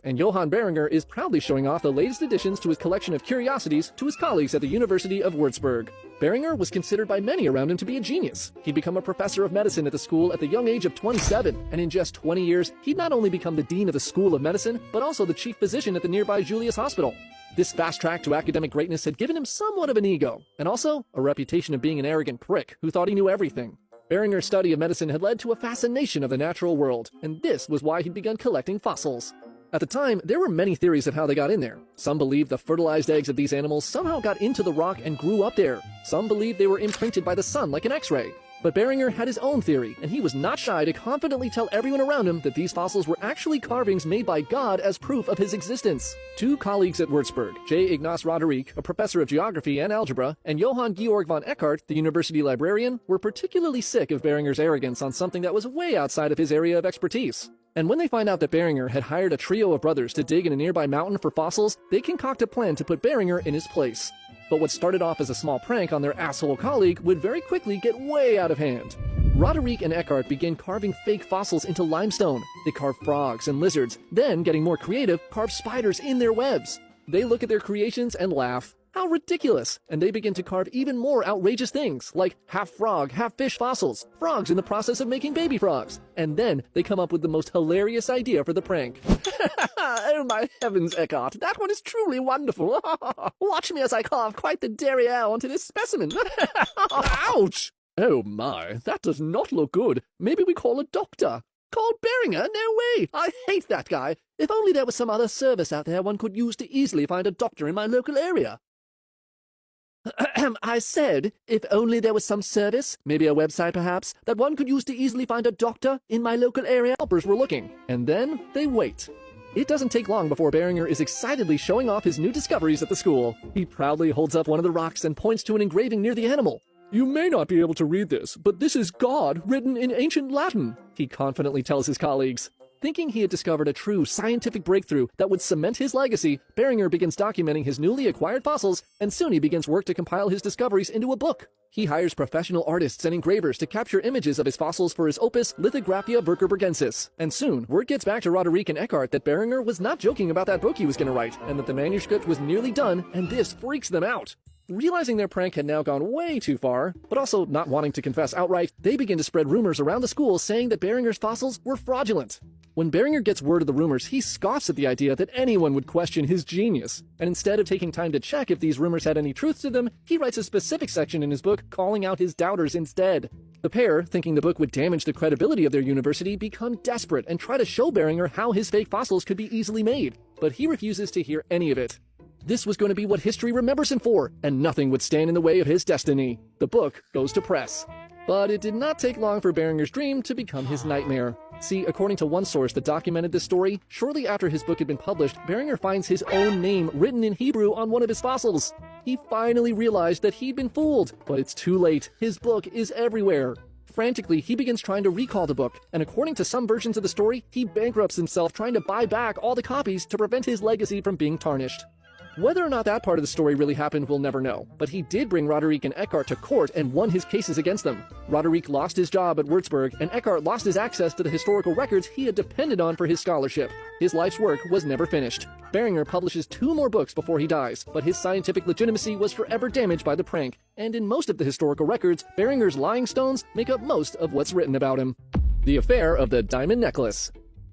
and Johann Beringer is proudly showing off the latest additions to his collection of curiosities to his colleagues at the University of Würzburg. Beringer was considered by many around him to be a genius. He'd become a professor of medicine at the school at the young age of 27, and in just 20 years, he'd not only become the dean of the School of Medicine, but also the chief physician at the nearby Julius Hospital. This fast track to academic greatness had given him somewhat of an ego, and also a reputation of being an arrogant prick who thought he knew everything. Beringer's study of medicine had led to a fascination of the natural world, and this was why he'd begun collecting fossils. At the time, there were many theories of how they got in there. Some believed the fertilized eggs of these animals somehow got into the rock and grew up there. Some believed they were imprinted by the sun like an X-ray. But Beringer had his own theory, and he was not shy to confidently tell everyone around him that these fossils were actually carvings made by God as proof of his existence. Two colleagues at Würzburg, J. Ignaz Roderick, a professor of geography and algebra, and Johann Georg von Eckart, the university librarian, were particularly sick of Beringer's arrogance on something that was way outside of his area of expertise. And when they find out that Beringer had hired a trio of brothers to dig in a nearby mountain for fossils, they concoct a plan to put Beringer in his place. But what started off as a small prank on their asshole colleague would very quickly get way out of hand. Roderick and Eckart began carving fake fossils into limestone. They carved frogs and lizards, then, getting more creative, carved spiders in their webs. They look at their creations and laugh. How ridiculous! And they begin to carve even more outrageous things, like half-frog, half-fish fossils, frogs in the process of making baby frogs. And then they come up with the most hilarious idea for the prank. Oh my heavens, Eckart, that one is truly wonderful. Watch me as I carve quite the derriere onto this specimen. Ouch! Oh my, that does not look good. Maybe we call a doctor. Call Beringer? No way! I hate that guy. If only there was some other service out there one could use to easily find a doctor in my local area. I said, if only there was some service, maybe a website perhaps, that one could use to easily find a doctor in my local area. Helpers were looking, and then they wait. It doesn't take long before Beringer is excitedly showing off his new discoveries at the school. He proudly holds up one of the rocks and points to an engraving near the animal. You may not be able to read this, but this is God written in ancient Latin, he confidently tells his colleagues. Thinking he had discovered a true scientific breakthrough that would cement his legacy, Beringer begins documenting his newly acquired fossils, and soon he begins work to compile his discoveries into a book. He hires professional artists and engravers to capture images of his fossils for his opus Lithographia Würzburgensis. And soon, word gets back to Roderick and Eckart that Beringer was not joking about that book he was going to write, and that the manuscript was nearly done, and this freaks them out. Realizing their prank had now gone way too far, but also not wanting to confess outright, they begin to spread rumors around the school saying that Beringer's fossils were fraudulent. When Beringer gets word of the rumors, he scoffs at the idea that anyone would question his genius. And instead of taking time to check if these rumors had any truth to them, he writes a specific section in his book calling out his doubters instead. The pair, thinking the book would damage the credibility of their university, become desperate and try to show Beringer how his fake fossils could be easily made. But he refuses to hear any of it. This was going to be what history remembers him for, and nothing would stand in the way of his destiny. The book goes to press. But it did not take long for Beringer's dream to become his nightmare. See, according to one source that documented this story, shortly after his book had been published, Beringer finds his own name written in Hebrew on one of his fossils. He finally realized that he'd been fooled, but it's too late. His book is everywhere. Frantically, he begins trying to recall the book, and according to some versions of the story, he bankrupts himself trying to buy back all the copies to prevent his legacy from being tarnished. Whether or not that part of the story really happened, we'll never know, but he did bring Roderick and Eckart to court and won his cases against them. Roderick lost his job at Würzburg, and Eckart lost his access to the historical records he had depended on for his scholarship. His life's work was never finished. Beringer publishes 2 more books before he dies, but his scientific legitimacy was forever damaged by the prank, and in most of the historical records, Beringer's lying stones make up most of what's written about him. The affair of the diamond necklace.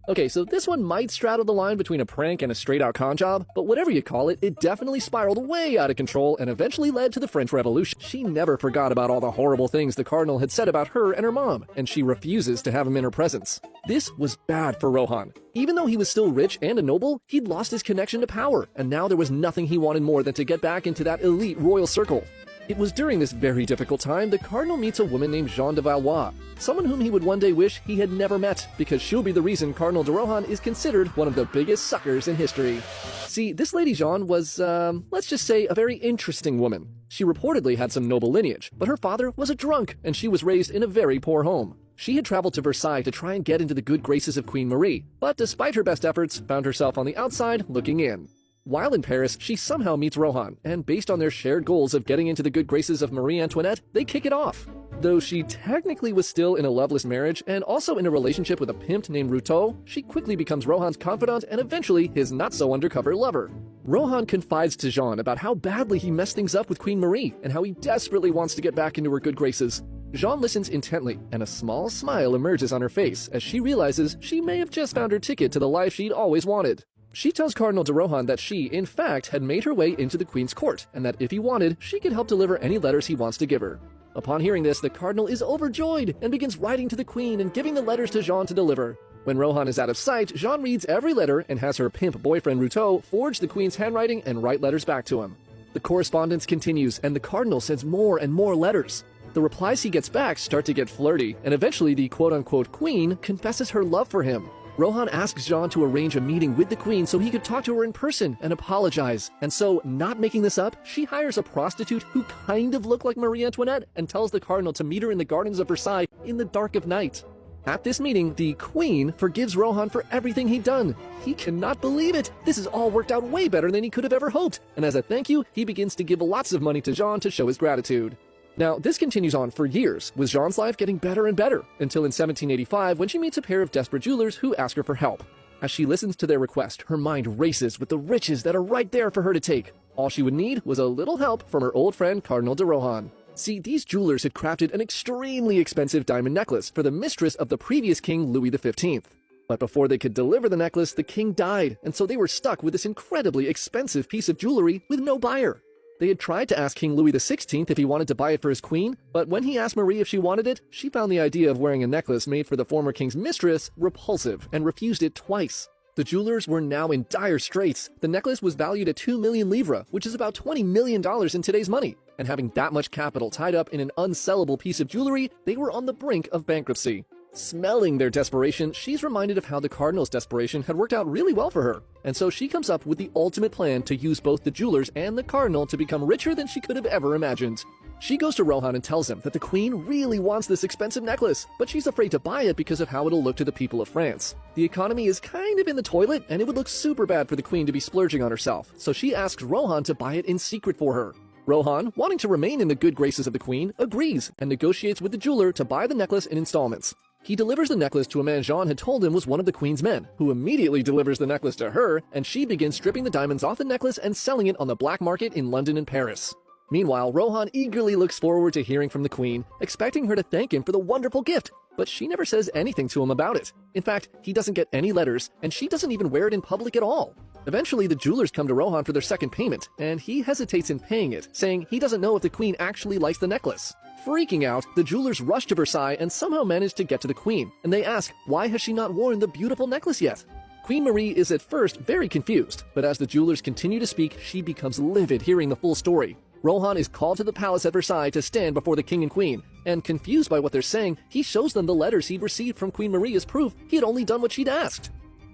Okay, so this one might straddle the line between a prank and a straight-out con job, but whatever you call it, it definitely spiraled way out of control and eventually led to the French Revolution. She never forgot about all the horrible things the cardinal had said about her and her mom, and she refuses to have him in her presence. This was bad for Rohan. Even though he was still rich and a noble, he'd lost his connection to power, and now there was nothing he wanted more than to get back into that elite royal circle. It was during this very difficult time the cardinal meets a woman named Jeanne de Valois, someone whom he would one day wish he had never met, because she'll be the reason Cardinal de Rohan is considered one of the biggest suckers in history. See, this lady Jeanne was, let's just say, a very interesting woman. She reportedly had some noble lineage, but her father was a drunk, and she was raised in a very poor home. She had traveled to Versailles to try and get into the good graces of Queen Marie, but despite her best efforts, found herself on the outside looking in. While in Paris, she somehow meets Rohan, and based on their shared goals of getting into the good graces of Marie Antoinette, they kick it off. Though she technically was still in a loveless marriage and also in a relationship with a pimp named Ruto, she quickly becomes Rohan's confidant and eventually his not-so-undercover lover. Rohan confides to Jean about how badly he messed things up with Queen Marie and how he desperately wants to get back into her good graces. Jean listens intently, and a small smile emerges on her face as she realizes she may have just found her ticket to the life she'd always wanted. She tells Cardinal de Rohan that she, in fact, had made her way into the Queen's court, and that if he wanted, she could help deliver any letters he wants to give her. Upon hearing this, the Cardinal is overjoyed and begins writing to the Queen and giving the letters to Jean to deliver. When Rohan is out of sight, Jean reads every letter and has her pimp boyfriend Ruto forge the Queen's handwriting and write letters back to him. The correspondence continues, and the Cardinal sends more and more letters. The replies he gets back start to get flirty, and eventually the quote-unquote Queen confesses her love for him. Rohan asks Jean to arrange a meeting with the Queen so he could talk to her in person and apologize. And so, not making this up, she hires a prostitute who kind of looked like Marie Antoinette and tells the Cardinal to meet her in the gardens of Versailles in the dark of night. At this meeting, the Queen forgives Rohan for everything he'd done. He cannot believe it. This has all worked out way better than he could have ever hoped. And as a thank you, he begins to give lots of money to Jean to show his gratitude. Now, this continues on for years, with Jean's life getting better and better, until in 1785 when she meets a pair of desperate jewelers who ask her for help. As she listens to their request, her mind races with the riches that are right there for her to take. All she would need was a little help from her old friend Cardinal de Rohan. See, these jewelers had crafted an extremely expensive diamond necklace for the mistress of the previous king, Louis XV. But before they could deliver the necklace, the king died, and so they were stuck with this incredibly expensive piece of jewelry with no buyer. They had tried to ask King Louis XVI if he wanted to buy it for his queen, but when he asked Marie if she wanted it, she found the idea of wearing a necklace made for the former king's mistress repulsive and refused it twice. The jewelers were now in dire straits. The necklace was valued at 2 million livres, which is about $20 million in today's money. And having that much capital tied up in an unsellable piece of jewelry, they were on the brink of bankruptcy. Smelling their desperation, she's reminded of how the Cardinal's desperation had worked out really well for her. And so she comes up with the ultimate plan to use both the jewelers and the Cardinal to become richer than she could have ever imagined. She goes to Rohan and tells him that the Queen really wants this expensive necklace, but she's afraid to buy it because of how it'll look to the people of France. The economy is kind of in the toilet, and it would look super bad for the Queen to be splurging on herself, so she asks Rohan to buy it in secret for her. Rohan, wanting to remain in the good graces of the Queen, agrees and negotiates with the jeweler to buy the necklace in installments. He delivers the necklace to a man Jean had told him was one of the Queen's men, who immediately delivers the necklace to her, and she begins stripping the diamonds off the necklace and selling it on the black market in London and Paris. Meanwhile, Rohan eagerly looks forward to hearing from the Queen, expecting her to thank him for the wonderful gift, but she never says anything to him about it. In fact, he doesn't get any letters, and she doesn't even wear it in public at all. Eventually, the jewelers come to Rohan for their second payment, and he hesitates in paying it, saying he doesn't know if the Queen actually likes the necklace. Freaking out, the jewelers rush to Versailles and somehow manage to get to the Queen, and they ask why has she not worn the beautiful necklace yet? Queen Marie is at first very confused, but as the jewelers continue to speak, she becomes livid hearing the full story. Rohan is called to the palace at Versailles to stand before the king and queen, and confused by what they're saying, he shows them the letters he'd received from Queen Marie as proof he had only done what she'd asked.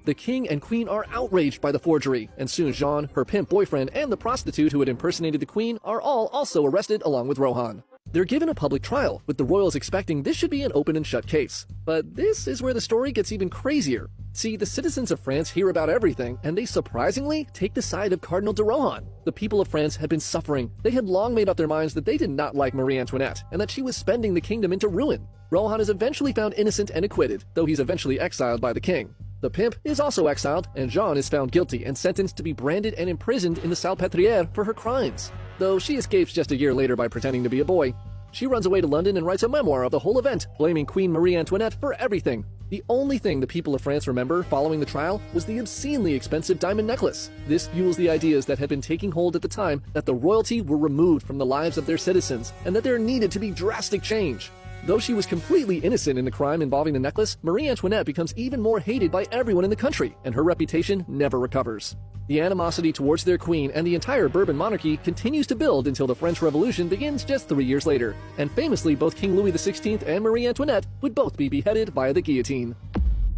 The king and queen are outraged by the forgery, and soon Jean, her pimp boyfriend, and the prostitute who had impersonated the queen are all also arrested along with Rohan. They're given a public trial, with the royals expecting this should be an open and shut case. But this is where the story gets even crazier. See, the citizens of France hear about everything, and they surprisingly take the side of Cardinal de Rohan. The people of France had been suffering. They had long made up their minds that they did not like Marie Antoinette, and that she was spending the kingdom into ruin. Rohan is eventually found innocent and acquitted, though he's eventually exiled by the king. The pimp is also exiled, and Jean is found guilty and sentenced to be branded and imprisoned in the Salpêtrière for her crimes, though she escapes just a year later by pretending to be a boy. She runs away to London and writes a memoir of the whole event, blaming Queen Marie Antoinette for everything. The only thing the people of France remember following the trial was the obscenely expensive diamond necklace. This fuels the ideas that had been taking hold at the time that the royalty were removed from the lives of their citizens and that there needed to be drastic change. Though she was completely innocent in the crime involving the necklace, Marie Antoinette becomes even more hated by everyone in the country, and her reputation never recovers. The animosity towards their queen and the entire Bourbon monarchy continues to build until the French Revolution begins just 3 years later, and famously both King Louis XVI and Marie Antoinette would both be beheaded via the guillotine.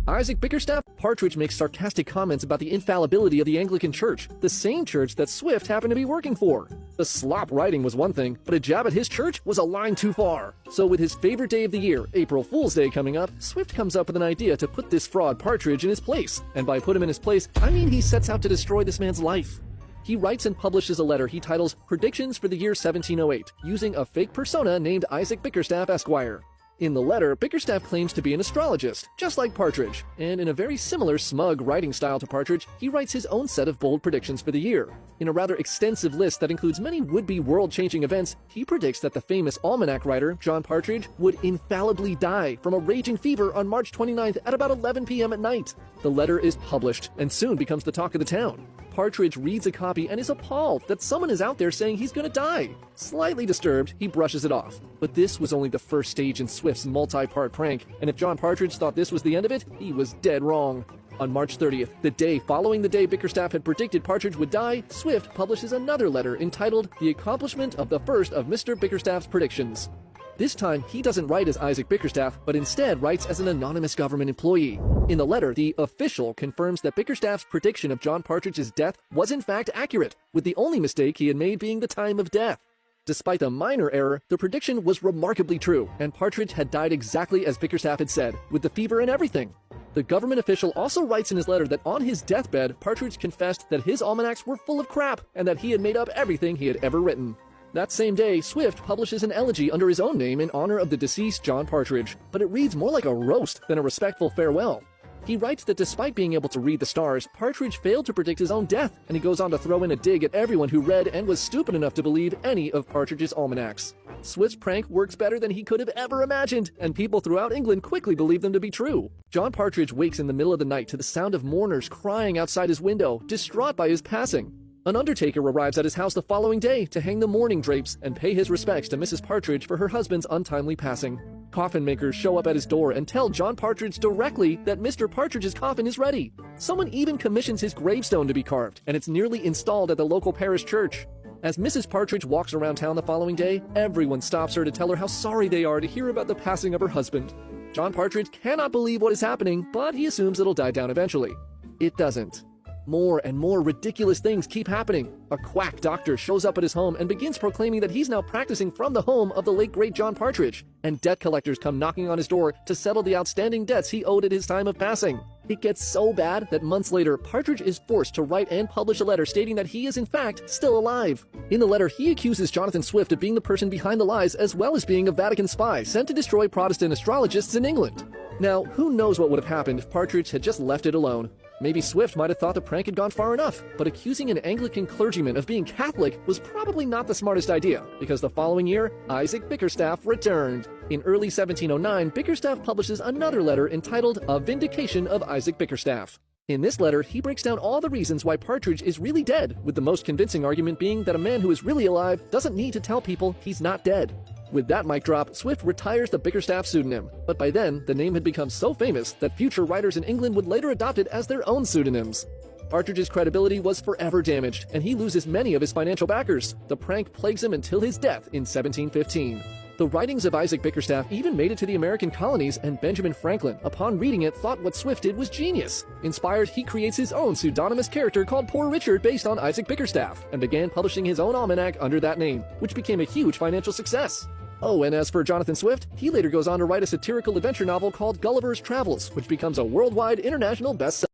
Isaac Bickerstaff Partridge makes sarcastic comments about the infallibility of the Anglican Church, the same church that Swift happened to be working for. The slop writing was one thing, but a jab at his church was a line too far. So with his favorite day of the year, April Fool's Day, coming up, Swift comes up with an idea to put this fraud Partridge in his place. And by put him in his place, I mean he sets out to destroy this man's life. he writes and publishes a letter he titles Predictions for the Year 1708, using a fake persona named Isaac Bickerstaff, Esquire. In the letter, Bickerstaff claims to be an astrologist, just like Partridge, and in a very similar smug writing style to Partridge, he writes his own set of bold predictions for the year. In a rather extensive list that includes many would-be world-changing events, he predicts that the famous almanac writer, John Partridge, would infallibly die from a raging fever on March 29th at about 11 p.m. at night. The letter is published, and soon becomes the talk of the town. Partridge reads a copy and is appalled that someone is out there saying he's gonna die. Slightly disturbed, he brushes it off. But this was only the first stage in Swift's multi-part prank, and if John Partridge thought this was the end of it, he was dead wrong. On March 30th, the day following the day Bickerstaff had predicted Partridge would die, Swift publishes another letter entitled The Accomplishment of the First of Mr. Bickerstaff's Predictions. This time, he doesn't write as Isaac Bickerstaff, but instead writes as an anonymous government employee. In the letter, the official confirms that Bickerstaff's prediction of John Partridge's death was in fact accurate, with the only mistake he had made being the time of death. Despite a minor error, the prediction was remarkably true, and Partridge had died exactly as Bickerstaff had said, with the fever and everything. The government official also writes in his letter that on his deathbed, Partridge confessed that his almanacs were full of crap, and that he had made up everything he had ever written. That same day, Swift publishes an elegy under his own name in honor of the deceased John Partridge, but it reads more like a roast than a respectful farewell. He writes that despite being able to read the stars, Partridge failed to predict his own death, and he goes on to throw in a dig at everyone who read and was stupid enough to believe any of Partridge's almanacs. Swift's prank works better than he could have ever imagined, and people throughout England quickly believe them to be true. John Partridge wakes in the middle of the night to the sound of mourners crying outside his window, distraught by his passing. An undertaker arrives at his house the following day to hang the mourning drapes and pay his respects to Mrs. Partridge for her husband's untimely passing. Coffin makers show up at his door and tell John Partridge directly that Mr. Partridge's coffin is ready. Someone even commissions his gravestone to be carved, and it's nearly installed at the local parish church. As Mrs. Partridge walks around town the following day, everyone stops her to tell her how sorry they are to hear about the passing of her husband. John Partridge cannot believe what is happening, but he assumes it'll die down eventually. It doesn't. More and more ridiculous things keep happening. A quack doctor shows up at his home and begins proclaiming that he's now practicing from the home of the late great John Partridge, and debt collectors come knocking on his door to settle the outstanding debts he owed at his time of passing. It gets so bad that months later, Partridge is forced to write and publish a letter stating that he is in fact still alive. In the letter, he accuses Jonathan Swift of being the person behind the lies as well as being a Vatican spy sent to destroy Protestant astrologists in England. Now, who knows what would have happened if Partridge had just left it alone? Maybe Swift might have thought the prank had gone far enough, but accusing an Anglican clergyman of being Catholic was probably not the smartest idea, because the following year, Isaac Bickerstaff returned. In early 1709, Bickerstaff publishes another letter entitled A Vindication of Isaac Bickerstaff. In this letter, he breaks down all the reasons why Partridge is really dead, with the most convincing argument being that a man who is really alive doesn't need to tell people he's not dead. With that mic drop, Swift retires the Bickerstaff pseudonym, but by then, the name had become so famous that future writers in England would later adopt it as their own pseudonyms. Partridge's credibility was forever damaged, and he loses many of his financial backers. The prank plagues him until his death in 1715. The writings of Isaac Bickerstaff even made it to the American colonies, and Benjamin Franklin, upon reading it, thought what Swift did was genius. Inspired, he creates his own pseudonymous character called Poor Richard based on Isaac Bickerstaff, and began publishing his own almanac under that name, which became a huge financial success. Oh, and as for Jonathan Swift, he later goes on to write a satirical adventure novel called Gulliver's Travels, which becomes a worldwide international bestseller.